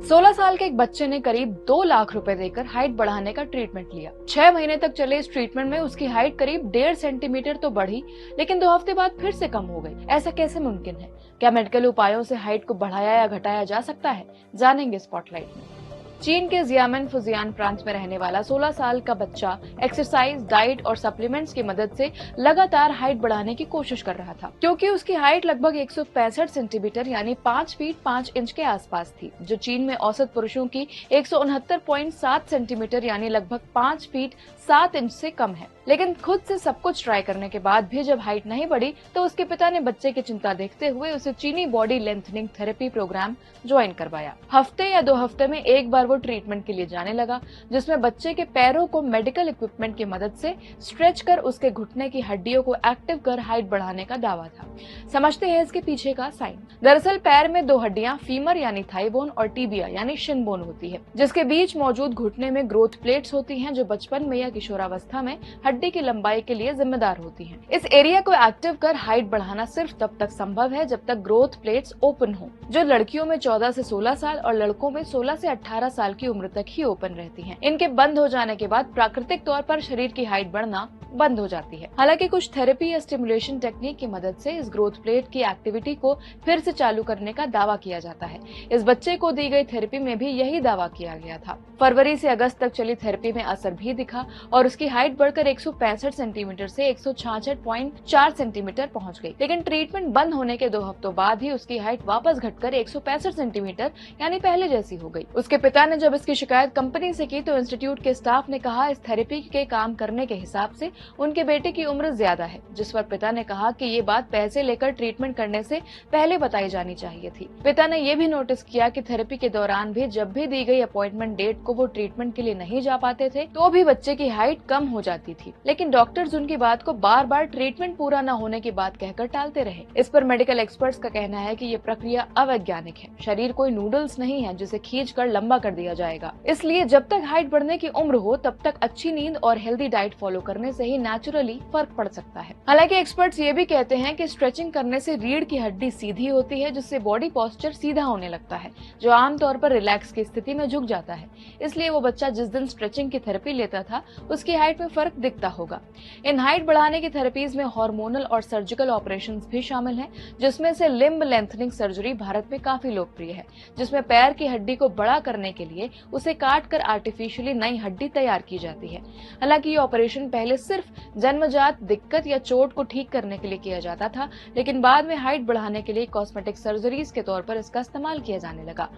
16 साल के एक बच्चे ने करीब 2 लाख रुपए देकर हाइट बढ़ाने का ट्रीटमेंट लिया। 6 महीने तक चले इस ट्रीटमेंट में उसकी हाइट करीब 1.5 सेंटीमीटर तो बढ़ी, लेकिन 2 हफ्ते बाद फिर से कम हो गई। ऐसा कैसे मुमकिन है? क्या मेडिकल उपायों से हाइट को बढ़ाया या घटाया जा सकता है? जानेंगे स्पॉटलाइट में। चीन के जियामिन फुजियान प्रांत में रहने वाला 16 साल का बच्चा एक्सरसाइज, डाइट और सप्लीमेंट्स की मदद से लगातार हाइट बढ़ाने की कोशिश कर रहा था। क्योंकि उसकी हाइट लगभग 165 सेंटीमीटर यानी 5 फीट 5 इंच के आसपास थी, जो चीन में औसत पुरुषों की 169.7 सेंटीमीटर यानी लगभग 5 फीट 7 इंच से कम है। लेकिन खुद से सब कुछ ट्राई करने के बाद भी जब हाइट नहीं बढ़ी, तो उसके पिता ने बच्चे की चिंता देखते हुए उसे चीनी body lengthening therapy programme join करवाया। हफ्ते या 2 हफ्ते में एक बार वो ट्रीटमेंट के लिए जाने लगा, जिसमें बच्चे के पैरों को मेडिकल इक्विपमेंट की मदद से स्ट्रेच कर उसके घुटने की हड्डियों को एक्टिव कर हाइट बढ़ाने का दावा था। समझते हैं इसके पीछे का साइन। दरअसल पैर में 2 हड्डियां फीमर यानी थाई बोन और टीबिया यानी शिन बोन होती है, जिसके बीच मौजूद घुटने में ग्रोथ प्लेट्स होती हैं, जो बचपन में या किशोरावस्था में हड्डी की लंबाई के लिए जिम्मेदार होती हैं। इस एरिया को एक्टिव कर हाइट बढ़ाना सिर्फ तब तक संभव है जब तक ग्रोथ प्लेट्स ओपन हो, जो लड़कियों में 14 से 16 साल और लड़कों में 16 से 18 साल की उम्र तक ही ओपन रहती हैं। इनके बंद हो जाने के बाद प्राकृतिक तौर पर शरीर की हाइट बढ़ना बंद हो जाती है। हालांकि कुछ थेरेपी या स्टिमुलेशन टेक्निक की मदद से इस ग्रोथ प्लेट की एक्टिविटी को फिर से चालू करने का दावा किया जाता है। इस बच्चे को दी गई थेरेपी में भी यही दावा किया गया था। फरवरी से अगस्त तक चली थेरेपी में असर भी दिखा और उसकी हाइट बढ़कर 165 सेंटीमीटर से 166.4 सेंटीमीटर पहुंच गई। लेकिन ट्रीटमेंट बंद होने के 2 हफ्तों बाद ही उसकी हाइट वापस घटकर 165 सेंटीमीटर यानी पहले जैसी हो गई। उसके पिता ने जब इसकी शिकायत कंपनी से की, तो इंस्टीट्यूट के स्टाफ ने कहा इस थेरेपी के काम करने के हिसाब से उनके बेटे की उम्र ज्यादा है, जिस पर पिता ने कहा कि ये बात पैसे लेकर ट्रीटमेंट करने से पहले बताई जानी चाहिए थी। पिता ने यह भी नोटिस किया कि थेरेपी के दौरान भी जब भी दी गई अपॉइंटमेंट डेट को वो ट्रीटमेंट के लिए नहीं जा पाते थे, तो भी बच्चे की हाइट कम हो जाती थी। लेकिन डॉक्टर्स उनकी बात को बार बार ट्रीटमेंट पूरा न होने की बात कहकर टालते रहे। इस पर मेडिकल एक्सपर्ट्स का कहना है कि ये प्रक्रिया अवैज्ञानिक है। शरीर कोई नूडल्स नहीं है जिसे खींच कर लंबा कर दिया जाएगा। इसलिए जब तक हाइट बढ़ने की उम्र हो, तब तक अच्छी नींद और हेल्दी डाइट फॉलो करने से ही नेचुरली फर्क पड़ सकता है। हालांकि एक्सपर्ट्स ये भी कहते हैं कि स्ट्रेचिंग करने से रीढ़ की हड्डी सीधी होती है, जिससे बॉडी पोस्चर सीधा होने लगता है, जो आमतौर पर रिलैक्स की स्थिति में झुक जाता है। इसलिए वो बच्चा जिस दिन स्ट्रेचिंग की थेरेपी लेता था, उसकी हाइट में फर्क दिखता होगा। इन हाइट बढ़ाने की थेरेपीज में हार्मोनल और सर्जिकल ऑपरेशंस भी शामिल हैं, जिसमें से लिम्ब लेंथनिंग सर्जरी भारत में काफी लोकप्रिय है, जिसमें पैर की हड्डी को बड़ा करने के लिए उसे काट कर आर्टिफिशियली नई हड्डी तैयार की जाती है। हालांकि ये ऑपरेशन पहले सिर्फ जन्मजात दिक्कत या चोट को ठीक करने के लिए किया जाता था, लेकिन बाद में हाइट बढ़ाने के लिए कॉस्मेटिक सर्जरीज के तौर पर इसका इस्तेमाल किया जाने लगा।